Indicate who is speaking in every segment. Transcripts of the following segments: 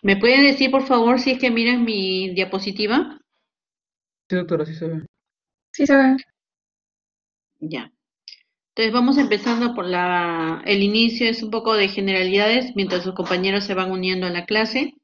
Speaker 1: ¿Me pueden decir, por favor, si es que miran mi diapositiva?
Speaker 2: Sí, doctora, sí se ve.
Speaker 3: Sí, se ve.
Speaker 1: Ya. Entonces vamos empezando por el inicio, es un poco de generalidades mientras sus compañeros se van uniendo a la clase.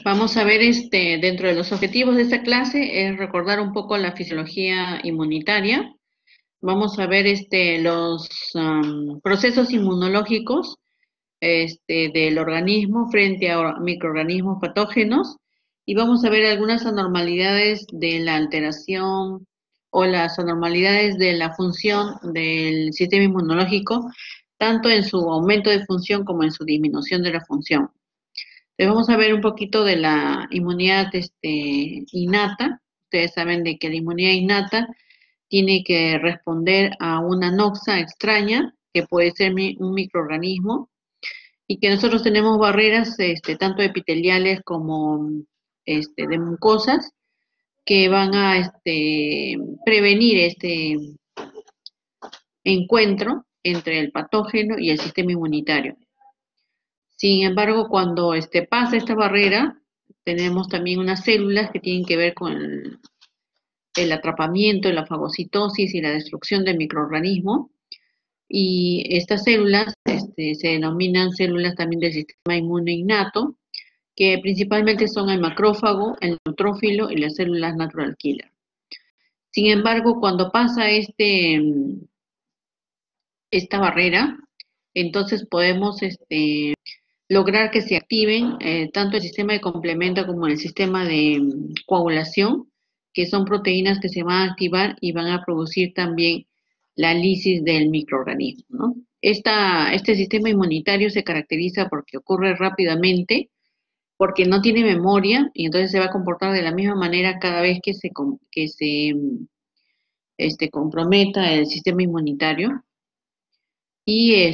Speaker 1: Vamos a ver dentro de los objetivos de esta clase es recordar un poco la fisiología inmunitaria. Vamos a ver los procesos inmunológicos del organismo frente a microorganismos patógenos y vamos a ver algunas anormalidades de la alteración o las anormalidades de la función del sistema inmunológico, tanto en su aumento de función como en su disminución de la función. Entonces vamos a ver un poquito de la inmunidad innata. Ustedes saben de que la inmunidad innata tiene que responder a una noxa extraña, que puede ser un microorganismo, y que nosotros tenemos barreras tanto epiteliales como de mucosas que van a prevenir este encuentro entre el patógeno y el sistema inmunitario. Sin embargo, cuando pasa esta barrera, tenemos también unas células que tienen que ver con el atrapamiento, la fagocitosis y la destrucción del microorganismo. Y estas células se denominan células también del sistema inmune innato, que principalmente son el macrófago, el neutrófilo y las células natural killer. Sin embargo, cuando pasa esta barrera, entonces podemos lograr que se activen tanto el sistema de complemento como el sistema de coagulación, que son proteínas que se van a activar y van a producir también la lisis del microorganismo, ¿no? Este sistema inmunitario se caracteriza porque ocurre rápidamente, porque no tiene memoria y entonces se va a comportar de la misma manera cada vez que se comprometa el sistema inmunitario y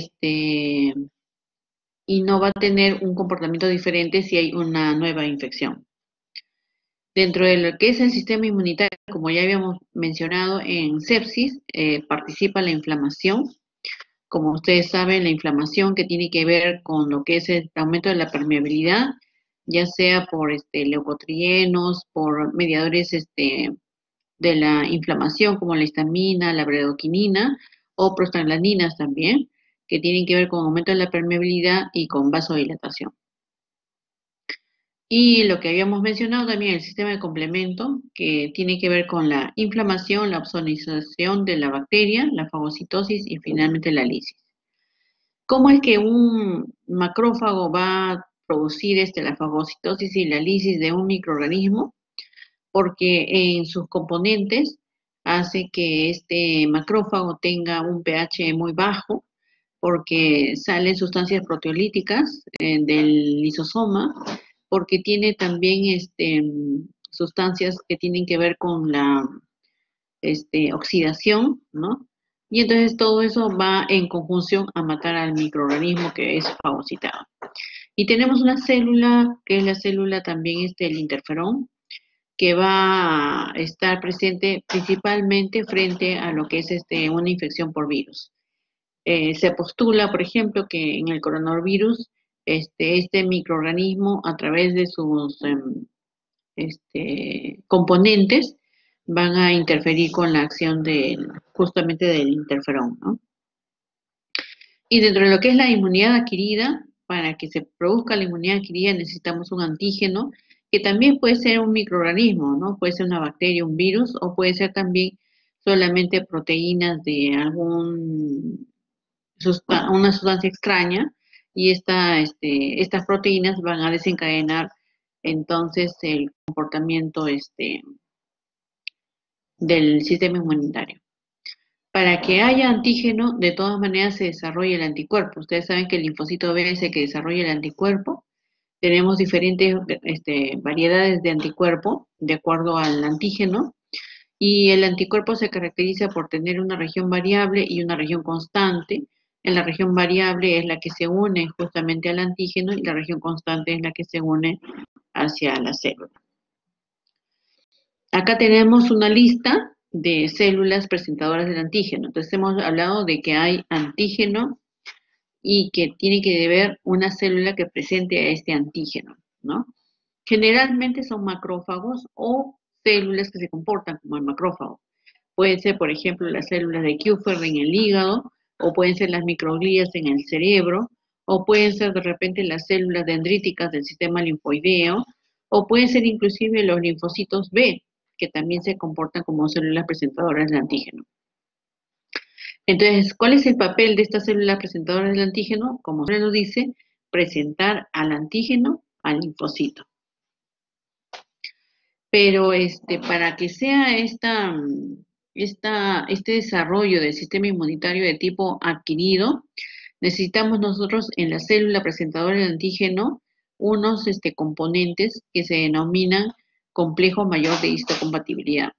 Speaker 1: y no va a tener un comportamiento diferente si hay una nueva infección. Dentro de lo que es el sistema inmunitario, como ya habíamos mencionado, en sepsis participa la inflamación. Como ustedes saben, la inflamación que tiene que ver con lo que es el aumento de la permeabilidad, ya sea por leucotrienos, por mediadores de la inflamación como la histamina, la bradioquinina o prostaglandinas también, que tienen que ver con aumento de la permeabilidad y con vasodilatación. Y lo que habíamos mencionado también, el sistema de complemento, que tiene que ver con la inflamación, la opsonización de la bacteria, la fagocitosis y finalmente la lisis. ¿Cómo es que un macrófago va a producir la fagocitosis y la lisis de un microorganismo? Porque en sus componentes hace que este macrófago tenga un pH muy bajo, porque salen sustancias proteolíticas del lisosoma, porque tiene también sustancias que tienen que ver con la oxidación, ¿no? Y entonces todo eso va en conjunción a matar al microorganismo que es fagocitado. Y tenemos una célula, que es la célula también el interferón, que va a estar presente principalmente frente a lo que es una infección por virus. Se postula, por ejemplo, que en el coronavirus este microorganismo a través de sus componentes van a interferir con la acción justamente del interferón, ¿no? Y dentro de lo que es la inmunidad adquirida, para que se produzca la inmunidad adquirida necesitamos un antígeno, que también puede ser un microorganismo, ¿no? Puede ser una bacteria, un virus, o puede ser también solamente proteínas de una sustancia extraña, y estas proteínas van a desencadenar entonces el comportamiento del sistema inmunitario. Para que haya antígeno, de todas maneras se desarrolla el anticuerpo. Ustedes saben que el linfocito B es el que desarrolla el anticuerpo. Tenemos diferentes variedades de anticuerpo de acuerdo al antígeno, y el anticuerpo se caracteriza por tener una región variable y una región constante. En la región variable es la que se une justamente al antígeno, y la región constante es la que se une hacia la célula. Acá tenemos una lista de células presentadoras del antígeno. Entonces hemos hablado de que hay antígeno y que tiene que haber una célula que presente a este antígeno, ¿no? Generalmente son macrófagos o células que se comportan como el macrófago. Pueden ser, por ejemplo, las células de Kupffer en el hígado, o pueden ser las microglías en el cerebro, o pueden ser de repente las células dendríticas del sistema linfoideo, o pueden ser inclusive los linfocitos B, que también se comportan como células presentadoras del antígeno. Entonces, ¿cuál es el papel de estas células presentadoras del antígeno? Como se nos dice, presentar al antígeno al linfocito. Pero para que sea este desarrollo del sistema inmunitario de tipo adquirido, necesitamos nosotros en la célula presentadora del antígeno unos componentes que se denominan complejo mayor de histocompatibilidad.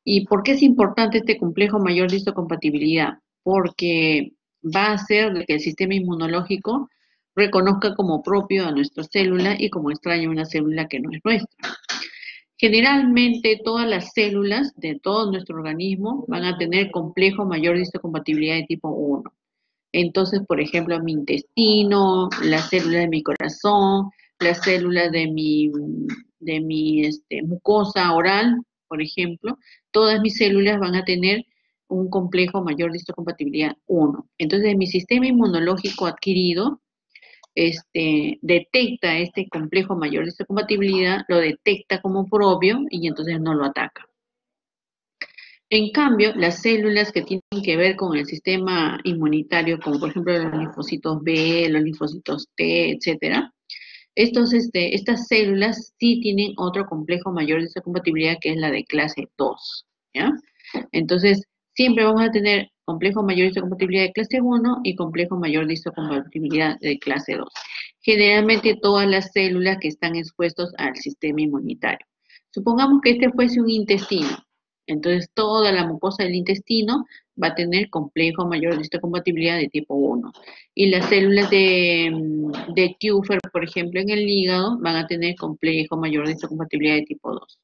Speaker 1: ¿Y por qué es importante este complejo mayor de histocompatibilidad? Porque va a hacer que el sistema inmunológico reconozca como propio a nuestra célula y como extraño a una célula que no es nuestra. Generalmente todas las células de todo nuestro organismo van a tener complejo mayor de histocompatibilidad de tipo 1. Entonces, por ejemplo, mi intestino, las células de mi corazón, las células de mi mucosa oral, por ejemplo, todas mis células van a tener un complejo mayor de histocompatibilidad 1. Entonces, mi sistema inmunológico adquirido detecta este complejo mayor de histocompatibilidad, lo detecta como propio y entonces no lo ataca. En cambio, las células que tienen que ver con el sistema inmunitario, como por ejemplo los linfocitos B, los linfocitos T, etcétera, estas células sí tienen otro complejo mayor de histocompatibilidad, que es la de clase 2, ¿ya? Entonces, siempre vamos a tener complejo mayor de histocompatibilidad de clase 1 y complejo mayor de histocompatibilidad de clase 2. Generalmente todas las células que están expuestas al sistema inmunitario. Supongamos que este fuese un intestino. Entonces, toda la mucosa del intestino va a tener complejo mayor de histocompatibilidad de tipo 1. Y las células de Kupffer, por ejemplo, en el hígado, van a tener complejo mayor de histocompatibilidad de tipo 2.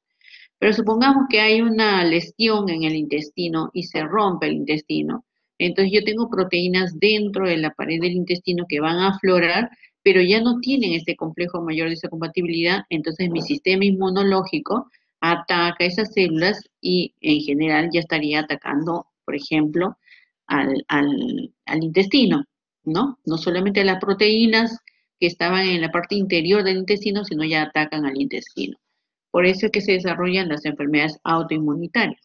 Speaker 1: Pero supongamos que hay una lesión en el intestino y se rompe el intestino. Entonces yo tengo proteínas dentro de la pared del intestino que van a aflorar, pero ya no tienen este complejo mayor de histocompatibilidad. Entonces mi sistema inmunológico ataca esas células y en general ya estaría atacando, por ejemplo, al intestino, ¿no? No solamente a las proteínas que estaban en la parte interior del intestino, sino ya atacan al intestino. Por eso es que se desarrollan las enfermedades autoinmunitarias.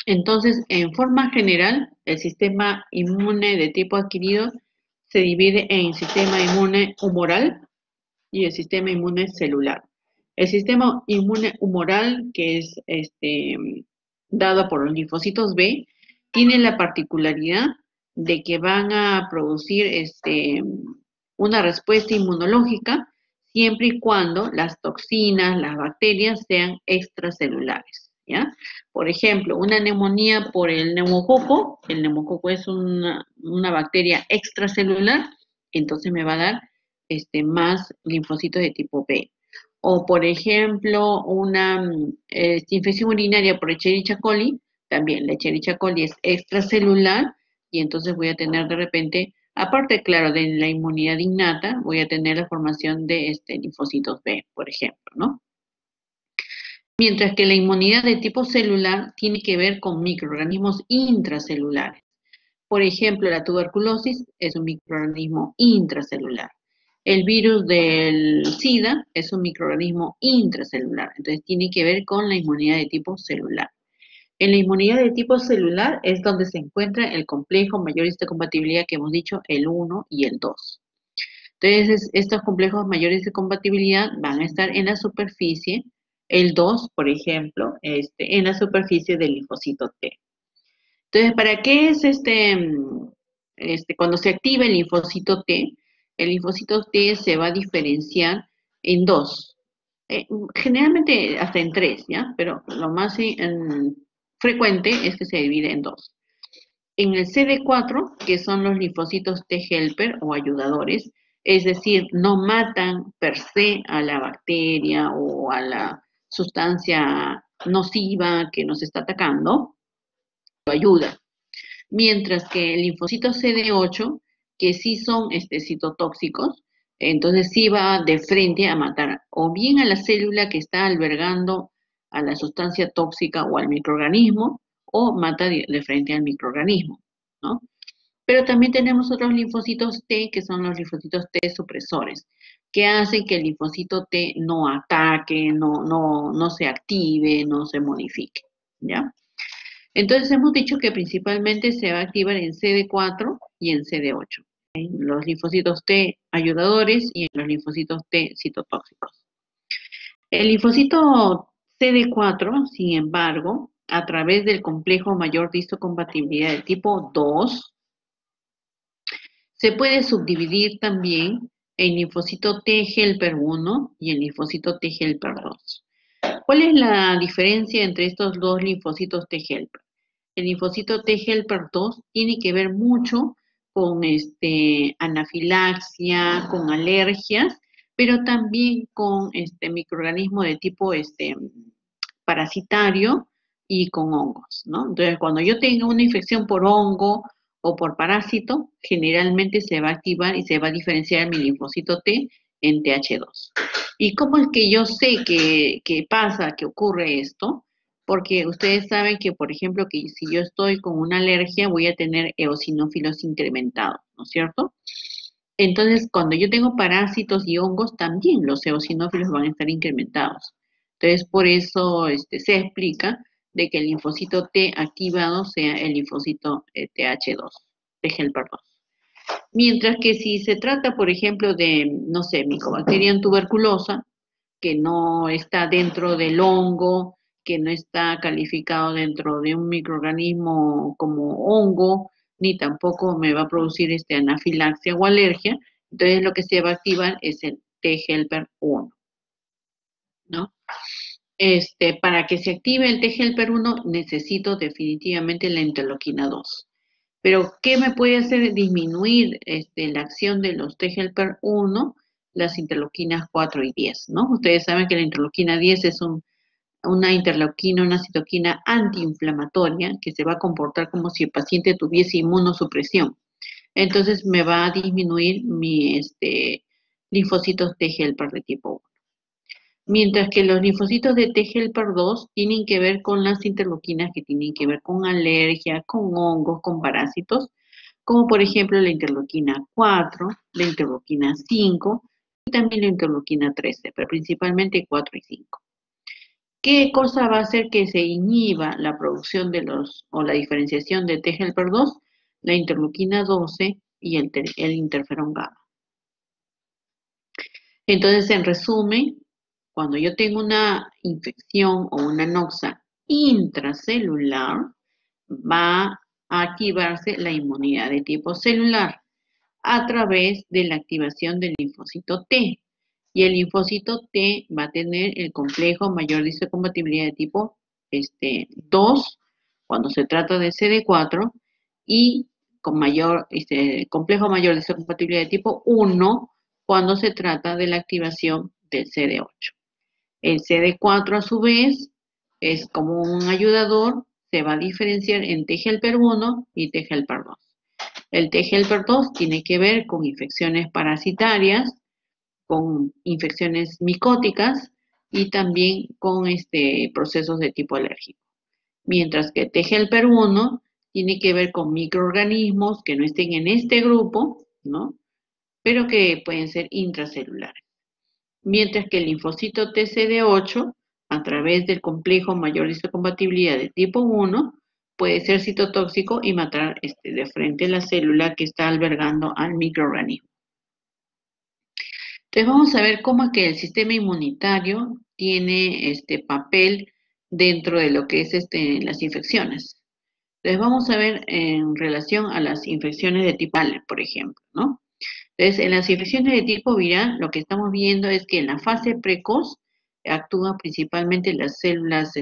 Speaker 1: Entonces, en forma general, el sistema inmune de tipo adquirido se divide en sistema inmune humoral y el sistema inmune celular. El sistema inmune humoral, que es dado por los linfocitos B, tiene la particularidad de que van a producir una respuesta inmunológica siempre y cuando las toxinas, las bacterias sean extracelulares, ¿ya? Por ejemplo, una neumonía por el neumococo es una bacteria extracelular, entonces me va a dar más linfocitos de tipo B. O, por ejemplo, una infección urinaria por Escherichia coli, también la Escherichia coli es extracelular, y entonces voy a tener de repente, aparte, claro, de la inmunidad innata, voy a tener la formación de linfocitos B, por ejemplo, ¿no? Mientras que la inmunidad de tipo celular tiene que ver con microorganismos intracelulares. Por ejemplo, la tuberculosis es un microorganismo intracelular. El virus del SIDA es un microorganismo intracelular. Entonces, tiene que ver con la inmunidad de tipo celular. En la inmunidad de tipo celular es donde se encuentra el complejo mayor histocompatibilidad que hemos dicho, el 1 y el 2. Entonces, estos complejos mayores de compatibilidad van a estar en la superficie, el 2, por ejemplo, en la superficie del linfocito T. Entonces, ¿para qué es cuando se activa el linfocito T? El linfocito T se va a diferenciar en dos, generalmente hasta en tres, ¿ya? Pero lo más frecuente es que se divide en dos. En el CD4, que son los linfocitos T helper o ayudadores, es decir, no matan per se a la bacteria o a la sustancia nociva que nos está atacando, lo ayuda. Mientras que el linfocito CD8, que sí son citotóxicos, entonces sí va de frente a matar o bien a la célula que está albergando a la sustancia tóxica o al microorganismo, o mata de frente al microorganismo, ¿no? Pero también tenemos otros linfocitos T, que son los linfocitos T supresores, que hacen que el linfocito T no ataque, no se active, no se modifique, ¿ya? Entonces hemos dicho que principalmente se va a activar en CD4 y en CD8, en los linfocitos T ayudadores y en los linfocitos T citotóxicos. El linfocito CD4, sin embargo, a través del complejo mayor de histocompatibilidad de tipo 2, se puede subdividir también en linfocito T helper 1 y el linfocito T helper 2. ¿Cuál es la diferencia entre estos dos linfocitos T helper? El linfocito T helper 2 tiene que ver mucho con anafilaxia, con alergias, pero también con microorganismos de tipo parasitario y con hongos, ¿no? Entonces, cuando yo tenga una infección por hongo o por parásito, generalmente se va a activar y se va a diferenciar mi linfocito T en TH2. ¿Y cómo es que yo sé que pasa, que ocurre esto? Porque ustedes saben que, por ejemplo, que si yo estoy con una alergia, voy a tener eosinófilos incrementados, ¿no es cierto? Entonces, cuando yo tengo parásitos y hongos, también los eosinófilos van a estar incrementados. Entonces, por eso se explica de que el linfocito T activado sea el linfocito TH2, T helper 2. Mientras que si se trata, por ejemplo, de, no sé, Mycobacterium tuberculosa, que no está dentro del hongo, que no está calificado dentro de un microorganismo como hongo, ni tampoco me va a producir anafilaxia o alergia, entonces lo que se va a activar es el T helper 1, ¿no? Para que se active el T helper 1 necesito definitivamente la interleuquina 2. Pero, ¿qué me puede hacer disminuir la acción de los T helper 1? Las interleuquinas 4 y 10, ¿no? Ustedes saben que la interleuquina 10 es una interleuquina, una citoquina antiinflamatoria que se va a comportar como si el paciente tuviese inmunosupresión. Entonces me va a disminuir mi linfocitos T helper de tipo 1. Mientras que los linfocitos de T helper 2 tienen que ver con las interleuquinas que tienen que ver con alergias, con hongos, con parásitos, como por ejemplo la interleuquina 4, la interleuquina 5 y también la interleuquina 13, pero principalmente 4 y 5. ¿Qué cosa va a hacer que se inhiba la producción o la diferenciación de T helper 2? La interleuquina 12 y el interferón gamma. Entonces, en resumen, cuando yo tengo una infección o una noxa intracelular, va a activarse la inmunidad de tipo celular a través de la activación del linfocito T. Y el linfocito T va a tener el complejo mayor de histocompatibilidad de tipo 2 cuando se trata de CD4 y con complejo mayor de histocompatibilidad de tipo 1 cuando se trata de la activación del CD8. El CD4 a su vez es como un ayudador, se va a diferenciar en T helper 1 y T helper 2. El T helper 2 tiene que ver con infecciones parasitarias, con infecciones micóticas y también con procesos de tipo alérgico. Mientras que T helper 1 tiene que ver con microorganismos que no estén en este grupo, ¿no? Pero que pueden ser intracelulares. Mientras que el linfocito TCD8 a través del complejo mayor histocompatibilidad de tipo 1, puede ser citotóxico y matar de frente la célula que está albergando al microorganismo. Entonces vamos a ver cómo es que el sistema inmunitario tiene este papel dentro de lo que es las infecciones. Entonces vamos a ver en relación a las infecciones de tipo viral, por ejemplo, ¿no? Entonces, en las infecciones de tipo viral, lo que estamos viendo es que en la fase precoz actúan principalmente las células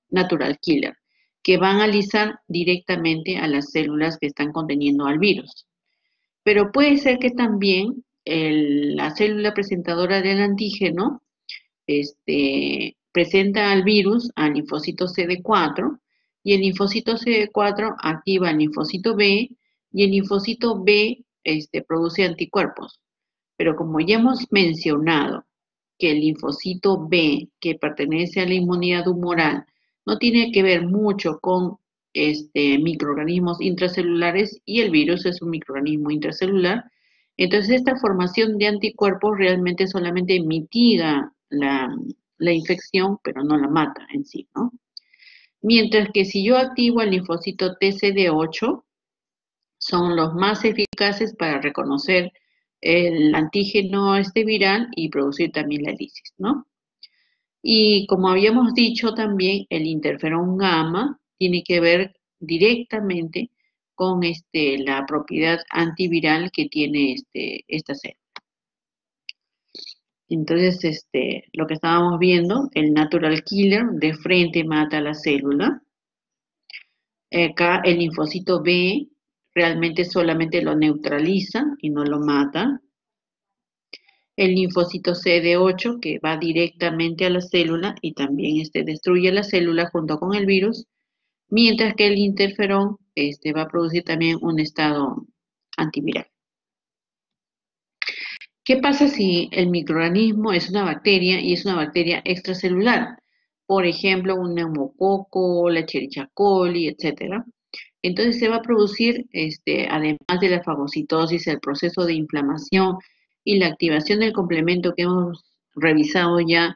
Speaker 1: natural killer, que van a alisar directamente a las células que están conteniendo al virus. Pero puede ser que también la célula presentadora del antígeno presenta al virus al linfocito CD4 y el linfocito CD4 activa el linfocito B y el linfocito B produce anticuerpos. Pero como ya hemos mencionado que el linfocito B, que pertenece a la inmunidad humoral, no tiene que ver mucho con microorganismos intracelulares y el virus es un microorganismo intracelular, entonces esta formación de anticuerpos realmente solamente mitiga la infección, pero no la mata en sí, ¿no? Mientras que si yo activo el linfocito TCD8, son los más eficaces para reconocer el antígeno viral y producir también la lisis, ¿no? Y como habíamos dicho también, el interferón gamma tiene que ver directamente con la propiedad antiviral que tiene esta célula. Entonces, lo que estábamos viendo, el natural killer de frente mata a la célula. Acá el linfocito B realmente solamente lo neutraliza y no lo mata. El linfocito CD8 que va directamente a la célula y también destruye la célula junto con el virus, mientras que el interferón va a producir también un estado antiviral. ¿Qué pasa si el microorganismo es una bacteria y es una bacteria extracelular? Por ejemplo, un neumococo, la Escherichia coli, etc. Entonces se va a producir, además de la fagocitosis, el proceso de inflamación y la activación del complemento que hemos revisado ya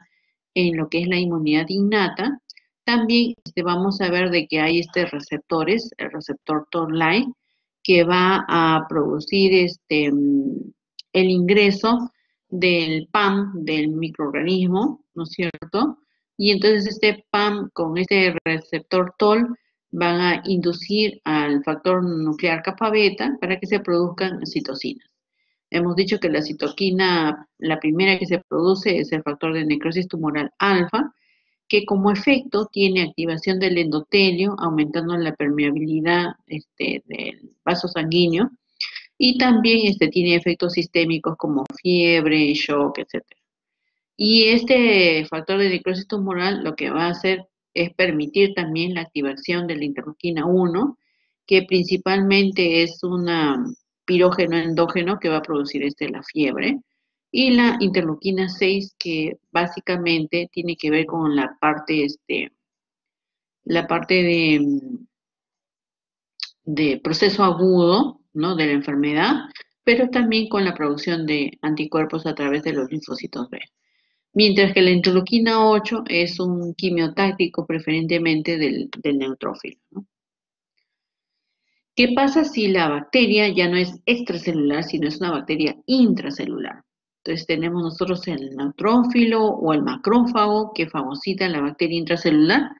Speaker 1: en lo que es la inmunidad innata. También vamos a ver de que hay receptores, el receptor Toll-like, que va a producir el ingreso del PAM del microorganismo, ¿no es cierto? Y entonces este PAM con este receptor Toll van a inducir al factor nuclear kappa beta para que se produzcan citocinas. Hemos dicho que la citoquina, la primera que se produce es el factor de necrosis tumoral alfa, que como efecto tiene activación del endotelio, aumentando la permeabilidad del vaso sanguíneo, y también tiene efectos sistémicos como fiebre, shock, etc. Y este factor de necrosis tumoral lo que va a hacer es permitir también la activación de la interleuquina 1, que principalmente es un pirógeno endógeno que va a producir la fiebre, y la interleuquina 6, que básicamente tiene que ver con la parte de proceso agudo, ¿no?, de la enfermedad, pero también con la producción de anticuerpos a través de los linfocitos B. Mientras que la interleuquina 8 es un quimiotáctico preferentemente del neutrófilo, ¿no? ¿Qué pasa si la bacteria ya no es extracelular, sino es una bacteria intracelular? Entonces tenemos nosotros el neutrófilo o el macrófago que fagocita la bacteria intracelular.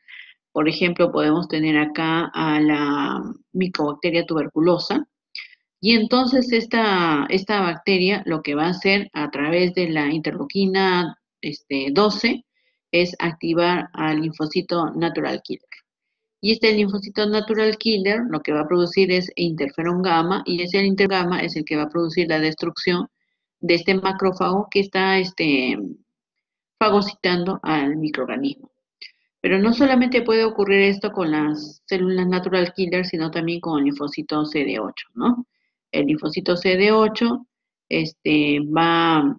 Speaker 1: Por ejemplo, podemos tener acá a la micobacteria tuberculosa. Y entonces esta bacteria lo que va a hacer a través de la interleuquina 12 es activar al linfocito natural killer. Y este linfocito natural killer lo que va a producir es interferón gamma, y ese interferón gamma es el que va a producir la destrucción de este macrófago que está fagocitando al microorganismo. Pero no solamente puede ocurrir esto con las células natural killer, sino también con el linfocito CD8, ¿no? El linfocito CD8 va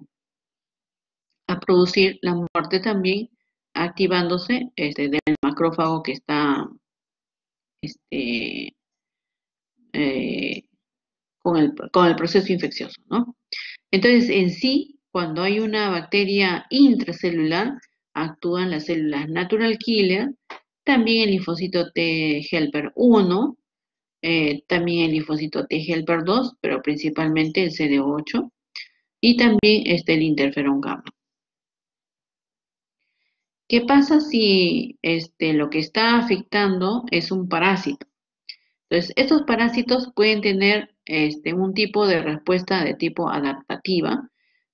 Speaker 1: a producir la muerte también, activándose del macrófago que está eh, con el proceso infeccioso, ¿no? Entonces, en sí, cuando hay una bacteria intracelular, actúan las células natural killer, también el linfocito T helper 1, también el linfocito T helper 2, pero principalmente el CD8, y también el interferón gamma. ¿Qué pasa si lo que está afectando es un parásito? Entonces, estos parásitos pueden tener un tipo de respuesta de tipo adaptativa,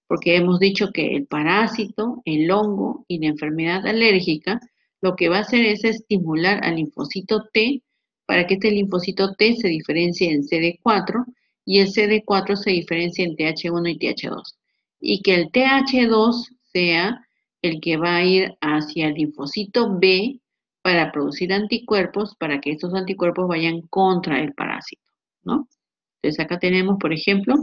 Speaker 1: porque hemos dicho que el parásito, el hongo y la enfermedad alérgica lo que va a hacer es estimular al linfocito T para que este linfocito T se diferencie en CD4 y el CD4 se diferencie en TH1 y TH2. Y que el TH2 sea el que va a ir hacia el linfocito B para producir anticuerpos, para que estos anticuerpos vayan contra el parásito, ¿no? Entonces acá tenemos, por ejemplo,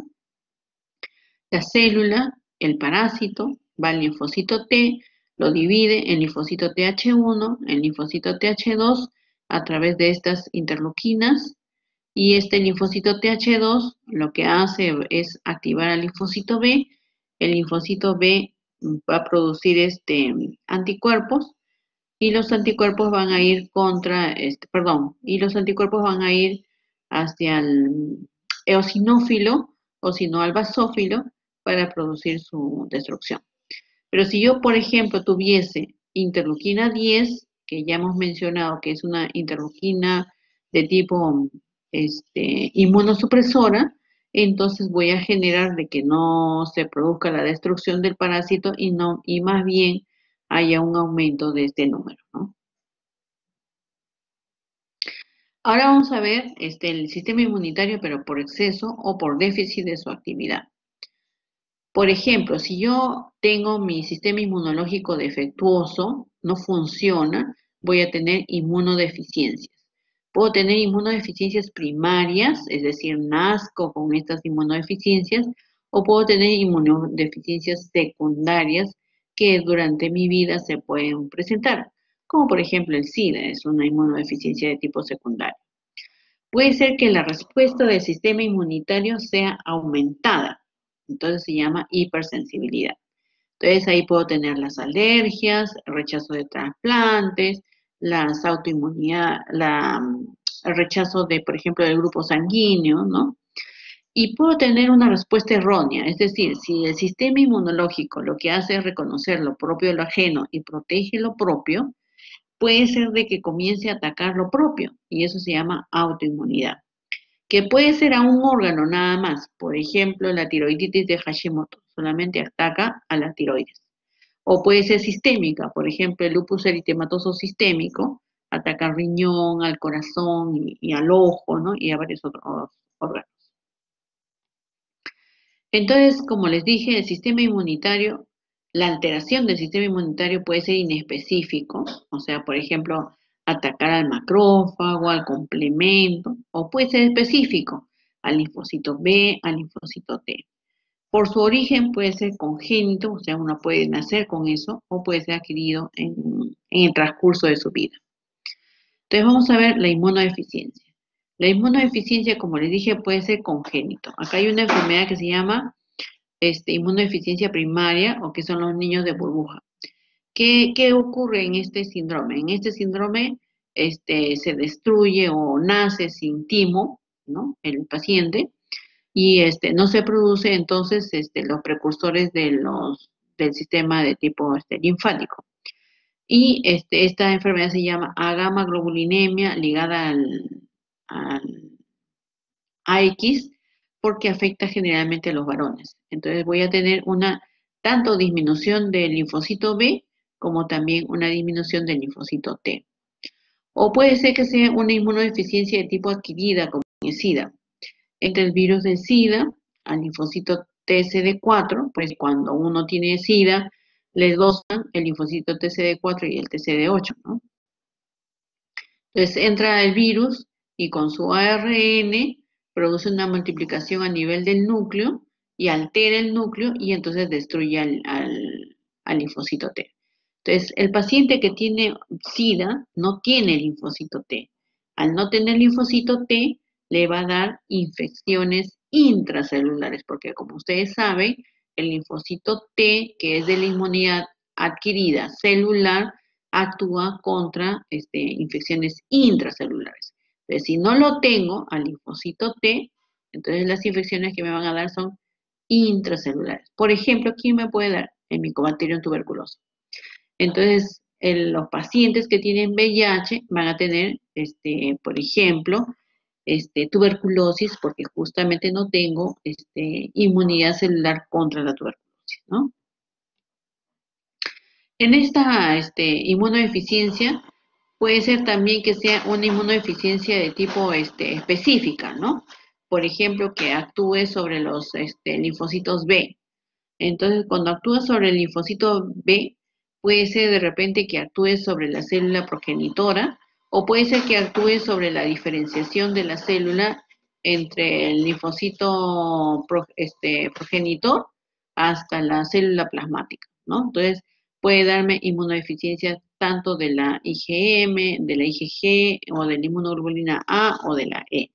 Speaker 1: la célula, el parásito, va al linfocito T, lo divide en linfocito TH1, en linfocito TH2, a través de estas interleuquinas, y este linfocito TH2 lo que hace es activar al linfocito B, el linfocito B va a producir anticuerpos, y los anticuerpos van a ir y los anticuerpos van a ir hacia el eosinófilo o si no al basófilo para producir su destrucción. Pero si yo, por ejemplo, tuviese interleuquina 10, que ya hemos mencionado que es una interleuquina de tipo inmunosupresora, entonces voy a generar de que no se produzca la destrucción del parásito y más bien haya un aumento de este número, ¿no? Ahora vamos a ver el sistema inmunitario, pero por exceso o por déficit de su actividad. Por ejemplo, si yo tengo mi sistema inmunológico defectuoso, no funciona, voy a tener inmunodeficiencias. Puedo tener inmunodeficiencias primarias, es decir, nazco con estas inmunodeficiencias, o puedo tener inmunodeficiencias secundarias que durante mi vida se pueden presentar, como por ejemplo el SIDA, es una inmunodeficiencia de tipo secundario. Puede ser que la respuesta del sistema inmunitario sea aumentada, entonces se llama hipersensibilidad. Entonces ahí puedo tener las alergias, el rechazo de trasplantes, las autoinmunidad, el rechazo de, por ejemplo, del grupo sanguíneo, ¿no? Y puedo tener una respuesta errónea, es decir, si el sistema inmunológico lo que hace es reconocer lo propio de lo ajeno y protege lo propio, puede ser de que comience a atacar lo propio, y eso se llama autoinmunidad, que puede ser a un órgano nada más, por ejemplo, la tiroiditis de Hashimoto, solamente ataca a la tiroides. O puede ser sistémica, por ejemplo, el lupus eritematoso sistémico, ataca al riñón, al corazón y al ojo, ¿no? Y a varios otros órganos. Entonces, como les dije, el sistema inmunitario, la alteración del sistema inmunitario puede ser inespecífico, o sea, por ejemplo, atacar al macrófago, al complemento, o puede ser específico, al linfocito B, al linfocito T. Por su origen puede ser congénito, o sea, uno puede nacer con eso, o puede ser adquirido en el transcurso de su vida. Entonces vamos a ver la inmunodeficiencia. La inmunodeficiencia, como les dije, puede ser congénito. Acá hay una enfermedad que se llama inmunodeficiencia primaria o que son los niños de burbuja. ¿Qué ocurre en este síndrome? En este síndrome se destruye o nace sin timo, ¿no? El paciente y no se produce entonces los precursores del sistema de tipo linfático. Y esta enfermedad se llama agamaglobulinemia ligada al AX porque afecta generalmente a los varones. Entonces voy a tener una tanto disminución del linfocito B como también una disminución del linfocito T. O puede ser que sea una inmunodeficiencia de tipo adquirida como el SIDA. Entre el virus del SIDA al linfocito TCD4, pues cuando uno tiene SIDA, le dosan el linfocito TCD4 y el TCD8, ¿no? Entonces entra el virus y con su ARN produce una multiplicación a nivel del núcleo y altera el núcleo y entonces destruye al linfocito T. Entonces, el paciente que tiene SIDA no tiene linfocito T. Al no tener linfocito T, le va a dar infecciones intracelulares, porque como ustedes saben, el linfocito T, que es de la inmunidad adquirida celular actúa contra infecciones intracelulares. Entonces, si no lo tengo al linfocito T, entonces las infecciones que me van a dar son intracelulares. Por ejemplo, ¿quién me puede dar? El Mycobacterium tuberculoso. Entonces, los pacientes que tienen VIH van a tener, por ejemplo, tuberculosis, porque justamente no tengo inmunidad celular contra la tuberculosis, ¿no? En esta inmunodeficiencia puede ser también que sea una inmunodeficiencia de tipo específica, ¿no? Por ejemplo, que actúe sobre los linfocitos B. Entonces, cuando actúa sobre el linfocito B, puede ser de repente que actúe sobre la célula progenitora o puede ser que actúe sobre la diferenciación de la célula entre el linfocito progenitor hasta la célula plasmática, ¿no? Entonces, puede darme inmunodeficiencia tanto de la IgM, de la IgG o de la inmunoglobulina A o de la E.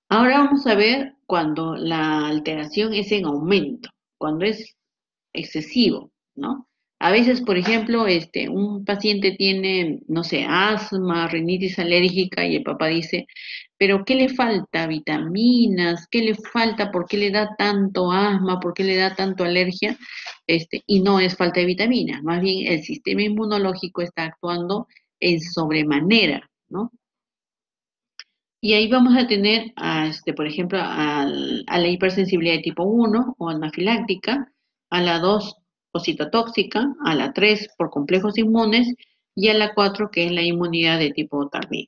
Speaker 1: Ahora vamos a ver cuando la alteración es en aumento, cuando es excesivo, ¿no? A veces, por ejemplo, un paciente tiene, no sé, asma, rinitis alérgica y el papá dice, pero ¿qué le falta? Vitaminas, ¿qué le falta? ¿Por qué le da tanto asma? ¿Por qué le da tanto alergia? Y no es falta de vitaminas, más bien el sistema inmunológico está actuando en sobremanera, ¿no? Y ahí vamos a tener, por ejemplo, a la hipersensibilidad de tipo 1 o anafiláctica, a la 2 o citotóxica, a la 3 por complejos inmunes y a la 4 que es la inmunidad de tipo tardío.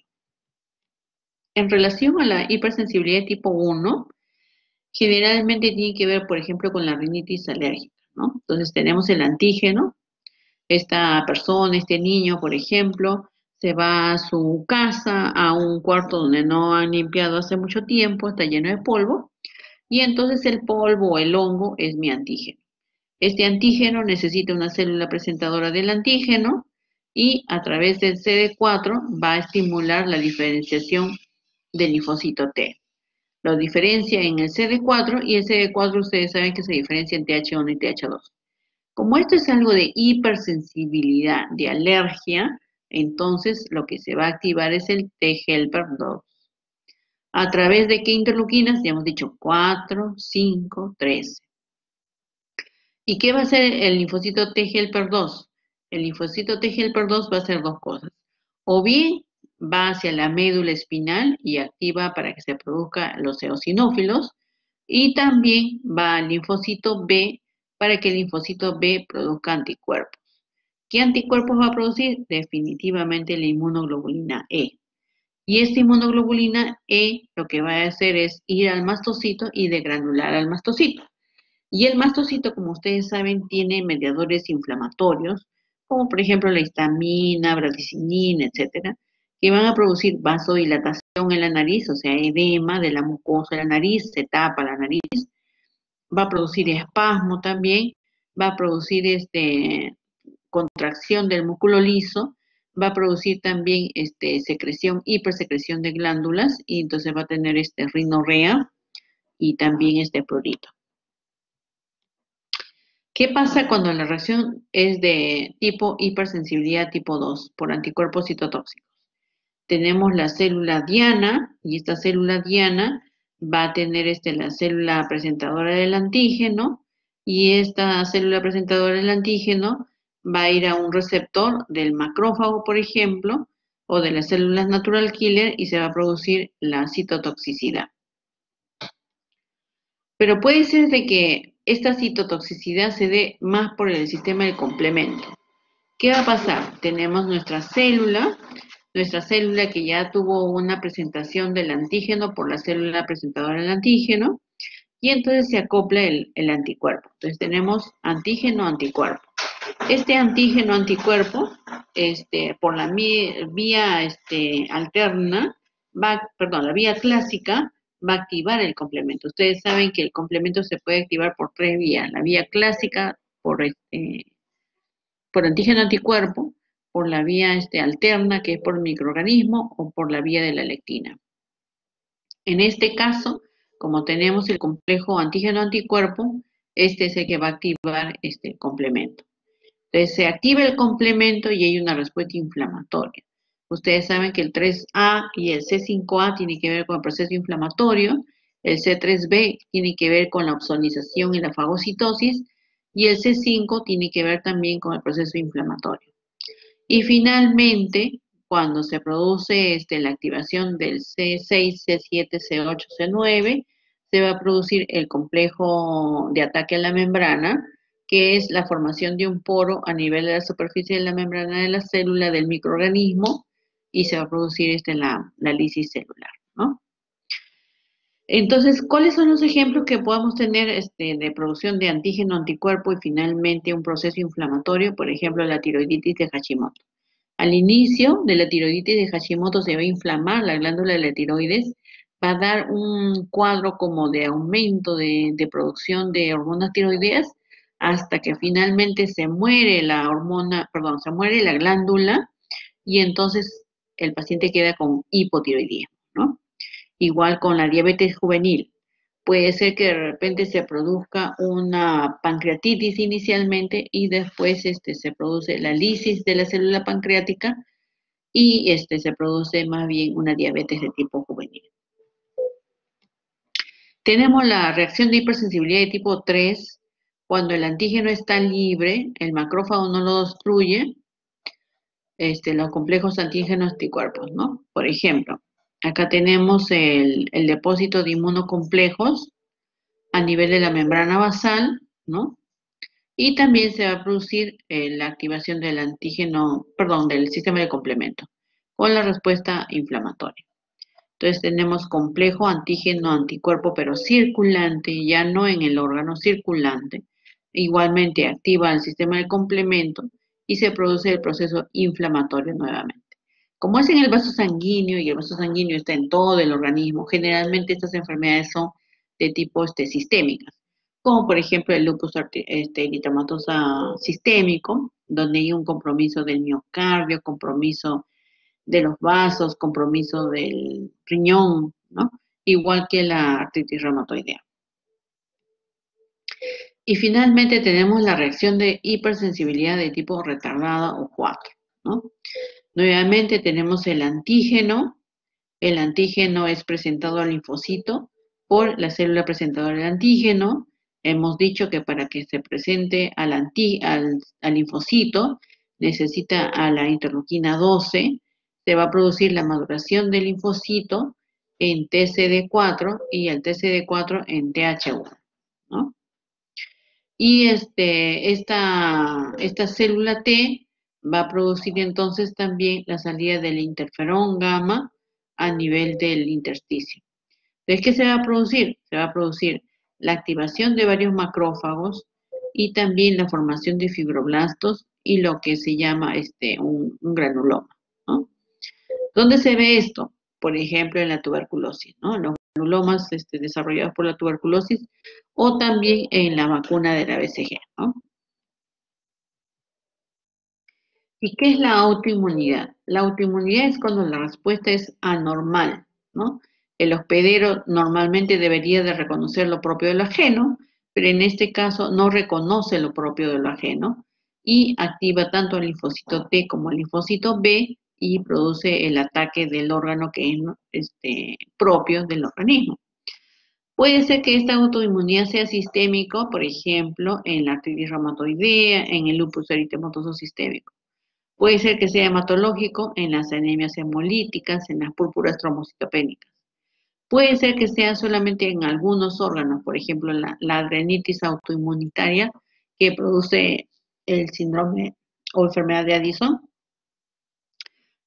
Speaker 1: En relación a la hipersensibilidad de tipo 1, generalmente tiene que ver, por ejemplo, con la rinitis alérgica, ¿no? Entonces tenemos el antígeno, esta persona, este niño, por ejemplo, se va a su casa, a un cuarto donde no han limpiado hace mucho tiempo, está lleno de polvo, y entonces el polvo o el hongo es mi antígeno. Este antígeno necesita una célula presentadora del antígeno y a través del CD4 va a estimular la diferenciación del linfocito T. Lo diferencia en el CD4 y el CD4 ustedes saben que se diferencia en TH1 y TH2. Como esto es algo de hipersensibilidad, de alergia, entonces lo que se va a activar es el T-helper 2. ¿A través de qué interleuquinas? Ya hemos dicho 4, 5, 13. ¿Y qué va a hacer el linfocito T-helper 2? El linfocito T-helper 2 va a hacer dos cosas. O bien va hacia la médula espinal y activa para que se produzcan los eosinófilos, y también va al linfocito B para que el linfocito B produzca anticuerpos. ¿Qué anticuerpos va a producir? Definitivamente la inmunoglobulina E. Y esta inmunoglobulina E lo que va a hacer es ir al mastocito y degranular al mastocito. Y el mastocito, como ustedes saben, tiene mediadores inflamatorios, como por ejemplo la histamina, bradicinina, etcétera, que van a producir vasodilatación en la nariz, o sea, edema de la mucosa de la nariz, se tapa la nariz, va a producir espasmo también, va a producir contracción del músculo liso, va a producir también secreción, hipersecreción de glándulas, y entonces va a tener rinorrea y también prurito. ¿Qué pasa cuando la reacción es de tipo hipersensibilidad tipo 2 por anticuerpos citotóxicos? Tenemos la célula diana y esta célula diana va a tener la célula presentadora del antígeno y esta célula presentadora del antígeno va a ir a un receptor del macrófago, por ejemplo, o de las células natural killer y se va a producir la citotoxicidad. Pero puede ser de que esta citotoxicidad se dé más por el sistema del complemento. ¿Qué va a pasar? Tenemos nuestra célula que ya tuvo una presentación del antígeno por la célula presentadora del antígeno, y entonces se acopla el anticuerpo. Entonces tenemos antígeno-anticuerpo. Este antígeno-anticuerpo, por la vía alterna, la vía clásica, va a activar el complemento. Ustedes saben que el complemento se puede activar por tres vías. La vía clásica, por antígeno anticuerpo, por la vía alterna, que es por microorganismo, o por la vía de la lectina. En este caso, como tenemos el complejo antígeno anticuerpo, este es el que va a activar este complemento. Entonces se activa el complemento y hay una respuesta inflamatoria. Ustedes saben que el 3A y el C5A tienen que ver con el proceso inflamatorio, el C3B tiene que ver con la opsonización y la fagocitosis, y el C5 tiene que ver también con el proceso inflamatorio. Y finalmente, cuando se produce la activación del C6, C7, C8, C9, se va a producir el complejo de ataque a la membrana, que es la formación de un poro a nivel de la superficie de la membrana de la célula del microorganismo, y se va a producir la lisis celular, ¿no? Entonces, ¿cuáles son los ejemplos que podamos tener de producción de antígeno, anticuerpo y finalmente un proceso inflamatorio? Por ejemplo, la tiroiditis de Hashimoto. Al inicio de la tiroiditis de Hashimoto se va a inflamar la glándula de la tiroides, va a dar un cuadro como de aumento de producción de hormonas tiroideas hasta que finalmente se muere la hormona, perdón, se muere la glándula y entonces el paciente queda con hipotiroidismo, ¿no? Igual con la diabetes juvenil. Puede ser que de repente se produzca una pancreatitis inicialmente y después se produce la lisis de la célula pancreática y se produce más bien una diabetes de tipo juvenil. Tenemos la reacción de hipersensibilidad de tipo 3, cuando el antígeno está libre, el macrófago no lo destruye, los complejos antígenos anticuerpos, ¿no? Por ejemplo, acá tenemos el depósito de inmunocomplejos a nivel de la membrana basal, ¿no? Y también se va a producir la activación del antígeno, perdón, del sistema de complemento, con la respuesta inflamatoria. Entonces tenemos complejo antígeno anticuerpo, pero circulante, ya no en el órgano circulante. Igualmente activa el sistema de complemento y se produce el proceso inflamatorio nuevamente. Como es en el vaso sanguíneo y el vaso sanguíneo está en todo el organismo, generalmente estas enfermedades son de tipo sistémicas, como por ejemplo el lupus eritematoso sistémico, donde hay un compromiso del miocardio, compromiso de los vasos, compromiso del riñón, ¿no? Igual que la artritis reumatoidea. Y finalmente tenemos la reacción de hipersensibilidad de tipo retardada o 4, ¿no? Nuevamente tenemos el antígeno es presentado al linfocito por la célula presentadora del antígeno. Hemos dicho que para que se presente al linfocito necesita a la interleuquina 12, se va a producir la maduración del linfocito en TCD4 y el TCD4 en TH1, ¿no? Y esta célula T va a producir entonces también la salida del interferón gamma a nivel del intersticio. Entonces, ¿qué se va a producir? Se va a producir la activación de varios macrófagos y también la formación de fibroblastos y lo que se llama un granuloma, ¿no? ¿Dónde se ve esto? Por ejemplo, en la tuberculosis, ¿no? Los granulomas desarrollados por la tuberculosis o también en la vacuna de la BCG, ¿no? ¿Y qué es la autoinmunidad? La autoinmunidad es cuando la respuesta es anormal, ¿no? El hospedero normalmente debería de reconocer lo propio de lo ajeno, pero en este caso no reconoce lo propio de lo ajeno y activa tanto el linfocito T como el linfocito B y produce el ataque del órgano que es propio del organismo. Puede ser que esta autoinmunidad sea sistémico, por ejemplo, en la artritis reumatoidea, en el lupus eritematoso sistémico. Puede ser que sea hematológico en las anemias hemolíticas, en las púrpuras trombocitopénicas. Puede ser que sea solamente en algunos órganos, por ejemplo, la adrenitis autoinmunitaria que produce el síndrome o enfermedad de Addison,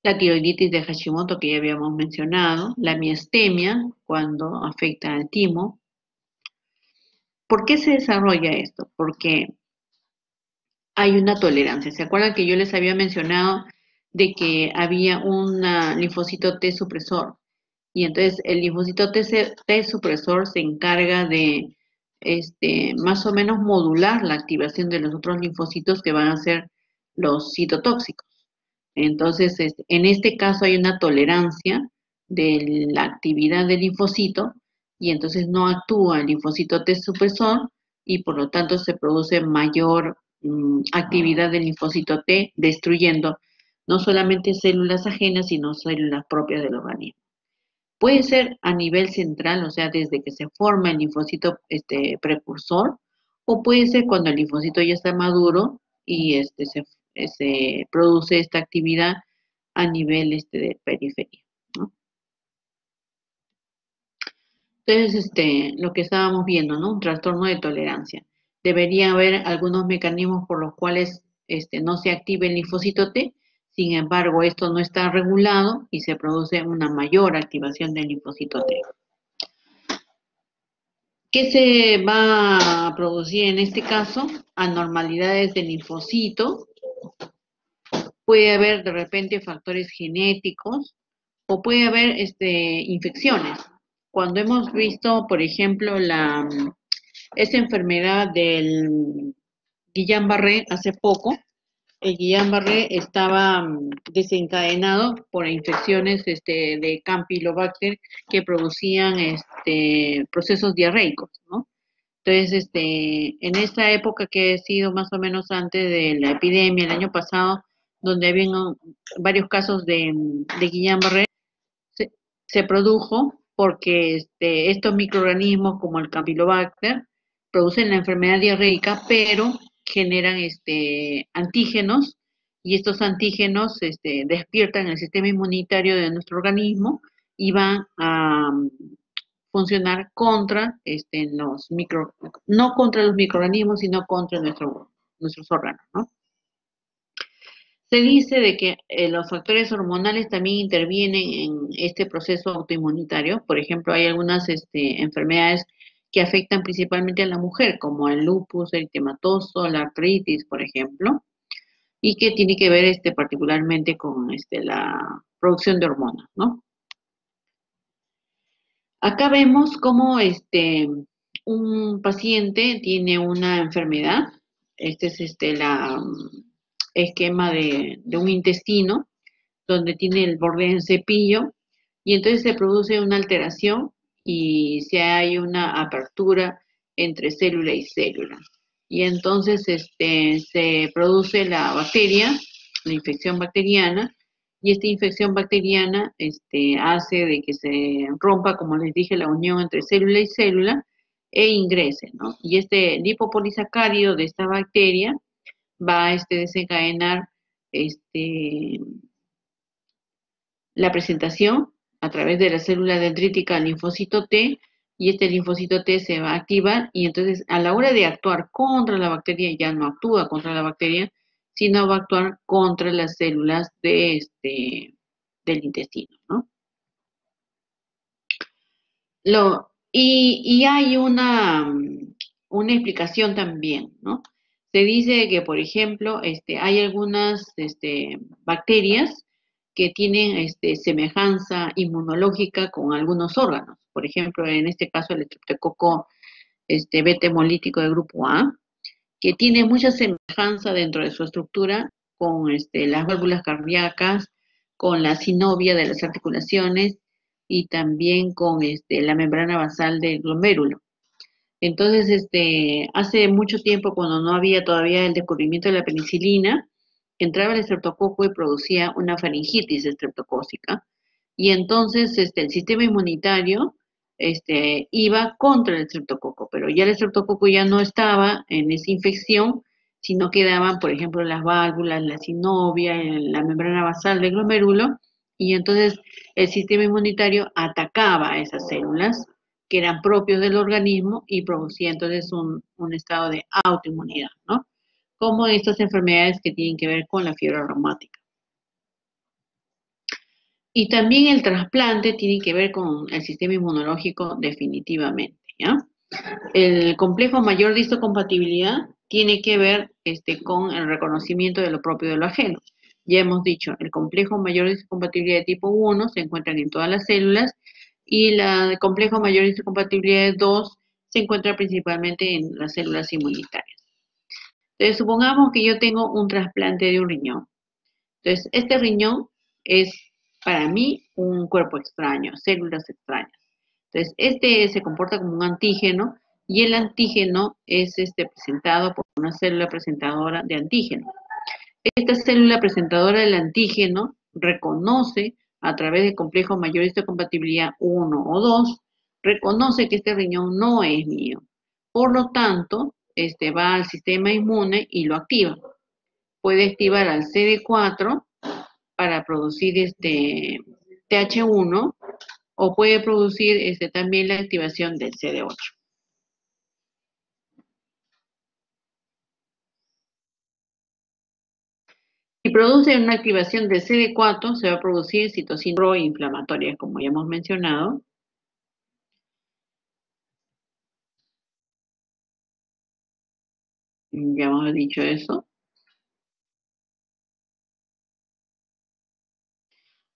Speaker 1: la tiroiditis de Hashimoto que ya habíamos mencionado, la miastemia cuando afecta al timo. ¿Por qué se desarrolla esto? Porque hay una tolerancia. ¿Se acuerdan que yo les había mencionado de que había un linfocito T supresor? Y entonces el linfocito T supresor se encarga de más o menos modular la activación de los otros linfocitos que van a ser los citotóxicos. Entonces, en este caso hay una tolerancia de la actividad del linfocito y entonces no actúa el linfocito T supresor y por lo tanto se produce mayor actividad del linfocito T, destruyendo no solamente células ajenas, sino células propias del organismo. Puede ser a nivel central, o sea, desde que se forma el linfocito precursor, o puede ser cuando el linfocito ya está maduro y se produce esta actividad a nivel de periferia, ¿no? Entonces, lo que estábamos viendo, ¿no? Un trastorno de tolerancia. Debería haber algunos mecanismos por los cuales no se active el linfocito T, sin embargo, esto no está regulado y se produce una mayor activación del linfocito T. ¿Qué se va a producir en este caso? Anormalidades del linfocito. Puede haber de repente factores genéticos o puede haber infecciones. Cuando hemos visto, por ejemplo, esa enfermedad del Guillain-Barré hace poco, el Guillain-Barré estaba desencadenado por infecciones de Campylobacter que producían procesos diarreicos, ¿no? Entonces, en esta época que ha sido más o menos antes de la epidemia, el año pasado, donde habían varios casos de Guillain-Barré, se, se produjo porque estos microorganismos como el Campylobacter producen la enfermedad diarreica, pero generan antígenos y estos antígenos despiertan el sistema inmunitario de nuestro organismo y van a funcionar contra no contra los microorganismos, sino contra nuestros órganos, ¿no? Se dice de que los factores hormonales también intervienen en este proceso autoinmunitario. Por ejemplo, hay algunas enfermedades que afectan principalmente a la mujer, como el lupus eritematoso, la artritis, por ejemplo, y que tiene que ver particularmente con la producción de hormonas, ¿no? Acá vemos cómo un paciente tiene una enfermedad. Este es esquema de un intestino donde tiene el borde en cepillo y entonces se produce una alteración y si hay una apertura entre célula y célula. Y entonces se produce la bacteria, la infección bacteriana, y esta infección bacteriana hace de que se rompa, como les dije, la unión entre célula y célula e ingrese, ¿no? Y este lipopolisacárido de esta bacteria va a desencadenar la presentación a través de la célula dendrítica al linfocito T, y este linfocito T se va a activar y entonces a la hora de actuar contra la bacteria ya no actúa contra la bacteria, sino va a actuar contra las células del intestino, ¿no? Y hay una explicación también, ¿no? Se dice que, por ejemplo, hay algunas bacterias que tienen semejanza inmunológica con algunos órganos. Por ejemplo, en este caso, el estreptococo beta hemolítico de grupo A, que tiene mucha semejanza dentro de su estructura con las válvulas cardíacas, con la sinovia de las articulaciones y también con la membrana basal del glomérulo. Entonces, hace mucho tiempo, cuando no había todavía el descubrimiento de la penicilina, entraba el estreptococo y producía una faringitis estreptocócica. Y entonces, el sistema inmunitario, iba contra el estreptococo, pero ya el estreptococo ya no estaba en esa infección, sino quedaban, por ejemplo, las válvulas, la sinovia, la membrana basal del glomérulo, y entonces el sistema inmunitario atacaba a esas células que eran propios del organismo y producía entonces un estado de autoinmunidad, ¿no? Como estas enfermedades que tienen que ver con la fiebre reumática. Y también el trasplante tiene que ver con el sistema inmunológico definitivamente, ¿ya? El complejo mayor de histocompatibilidad tiene que ver con el reconocimiento de lo propio de lo ajeno. Ya hemos dicho, el complejo mayor de histocompatibilidad de tipo 1 se encuentra en todas las células y el complejo mayor de histocompatibilidad de 2 se encuentra principalmente en las células inmunitarias. Entonces, supongamos que yo tengo un trasplante de un riñón. Entonces, este riñón es para mí un cuerpo extraño, células extrañas. Entonces, se comporta como un antígeno y el antígeno es presentado por una célula presentadora de antígeno. Esta célula presentadora del antígeno reconoce a través del complejo mayor de histocompatibilidad 1 o 2, reconoce que este riñón no es mío. Por lo tanto, va al sistema inmune y lo activa. Puede activar al CD4 para producir TH1 o puede producir también la activación del CD8. Si produce una activación del CD4, se va a producir citocinas proinflamatorias, como ya hemos mencionado. Ya hemos dicho eso.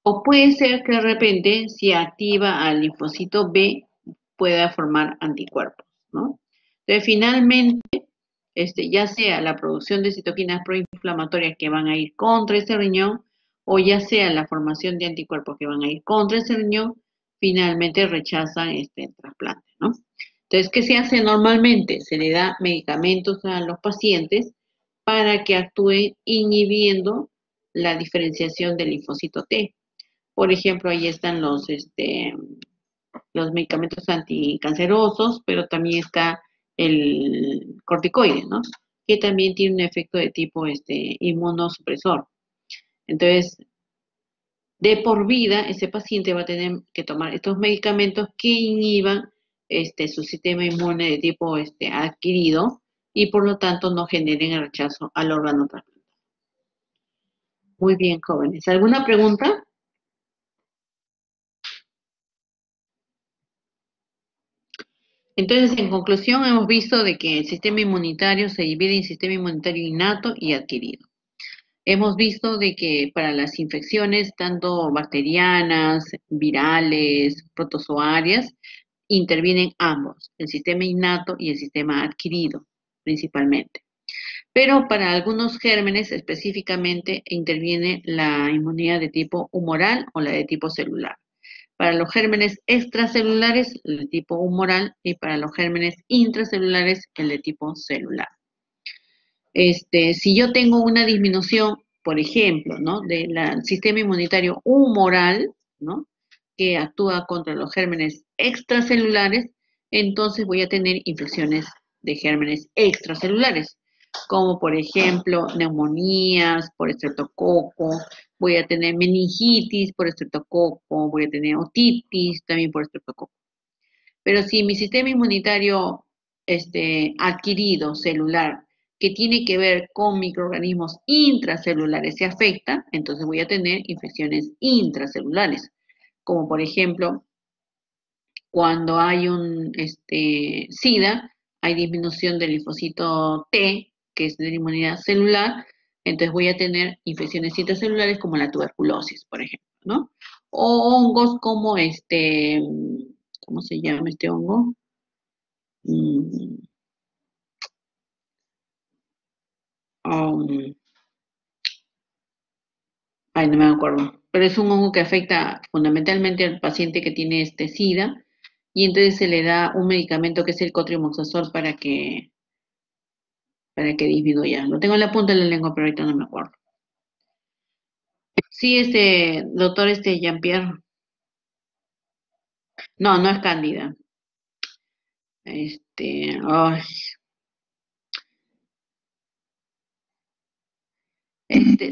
Speaker 1: O puede ser que de repente, si activa al linfocito B, pueda formar anticuerpos, ¿no? Entonces, finalmente, ya sea la producción de citoquinas proinflamatorias que van a ir contra ese riñón, o ya sea la formación de anticuerpos que van a ir contra ese riñón, finalmente rechazan el trasplante, ¿no? Entonces, ¿qué se hace normalmente? Se le da medicamentos a los pacientes para que actúen inhibiendo la diferenciación del linfocito T. Por ejemplo, ahí están los medicamentos anticancerosos, pero también está el corticoide, ¿no? Que también tiene un efecto de tipo inmunosupresor. Entonces, de por vida, ese paciente va a tener que tomar estos medicamentos que inhiban su sistema inmune de tipo adquirido y por lo tanto no generen el rechazo al órgano trasplantado. Muy bien, jóvenes. ¿Alguna pregunta? Entonces, en conclusión, hemos visto de que el sistema inmunitario se divide en sistema inmunitario innato y adquirido. Hemos visto de que para las infecciones, tanto bacterianas, virales, protozoarias, intervienen ambos, el sistema innato y el sistema adquirido, principalmente. Pero para algunos gérmenes específicamente interviene la inmunidad de tipo humoral o la de tipo celular. Para los gérmenes extracelulares, el de tipo humoral, y para los gérmenes intracelulares, el de tipo celular. Si yo tengo una disminución, por ejemplo, ¿no? Del sistema inmunitario humoral, ¿no? Que actúa contra los gérmenes extracelulares, entonces voy a tener infecciones de gérmenes extracelulares, como por ejemplo neumonías por estreptococo, voy a tener meningitis por estreptococo, voy a tener otitis también por estreptococo. Pero si mi sistema inmunitario adquirido, celular, que tiene que ver con microorganismos intracelulares se afecta, entonces voy a tener infecciones intracelulares, como por ejemplo, cuando hay un SIDA, hay disminución del linfocito T, que es de la inmunidad celular, entonces voy a tener infecciones intracelulares como la tuberculosis, por ejemplo, ¿no? O hongos como ¿cómo se llama este hongo? Ay, no me acuerdo, pero es un hongo que afecta fundamentalmente al paciente que tiene SIDA y entonces se le da un medicamento que es el cotrimoxazol para que disminuya. Lo tengo en la punta de la lengua, pero ahorita no me acuerdo. Sí, doctor, Jean-Pierre. No, no es Cándida. Ay,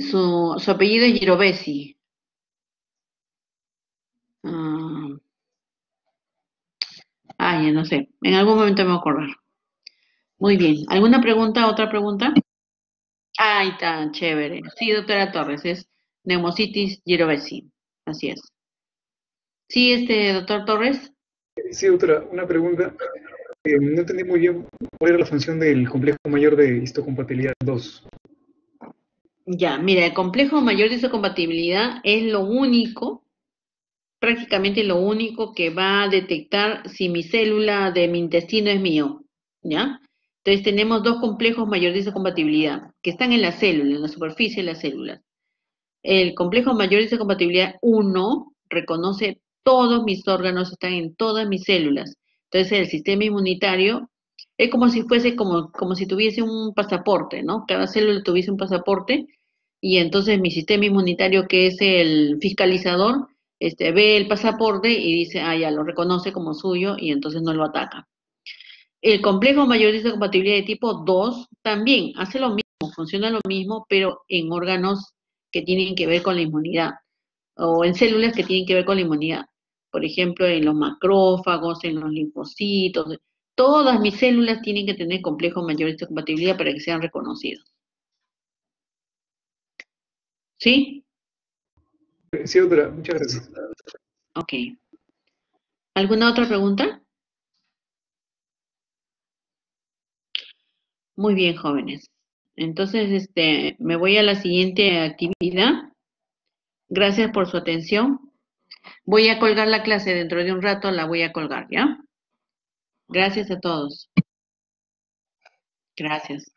Speaker 1: su apellido es Girovesi. Ya no sé. En algún momento me voy a acordar. Muy bien. ¿Alguna pregunta? ¿Otra pregunta? Ay, tan chévere. Sí, doctora Torres, es Neumocitis girovesi. Así es. Sí, doctor Torres.
Speaker 2: Sí, doctora, una pregunta. No entendí muy bien cuál era la función del complejo mayor de histocompatibilidad 2.
Speaker 1: Ya, mira, el complejo mayor de histocompatibilidad es lo único, prácticamente lo único que va a detectar si mi célula de mi intestino es mío, ¿ya? Entonces tenemos dos complejos mayores de histocompatibilidad que están en la célula, en la superficie de las células. El complejo mayor de histocompatibilidad 1 reconoce todos mis órganos, están en todas mis células. Entonces el sistema inmunitario Es como si fuese como si tuviese un pasaporte, ¿no? Cada célula tuviese un pasaporte y entonces mi sistema inmunitario, que es el fiscalizador, ve el pasaporte y dice, ah, ya lo reconoce como suyo y entonces no lo ataca. El complejo mayorista de compatibilidad de tipo 2 también hace lo mismo, funciona lo mismo, pero en órganos que tienen que ver con la inmunidad o en células que tienen que ver con la inmunidad. Por ejemplo, en los macrófagos, en los linfocitos. Todas mis células tienen que tener complejo mayorista de compatibilidad para que sean reconocidos. ¿Sí?
Speaker 2: Sí, doctora, muchas gracias.
Speaker 1: Ok. ¿Alguna otra pregunta? Muy bien, jóvenes. Entonces, me voy a la siguiente actividad. Gracias por su atención. Voy a colgar la clase dentro de un rato, la voy a colgar, ¿ya? Gracias a todos. Gracias.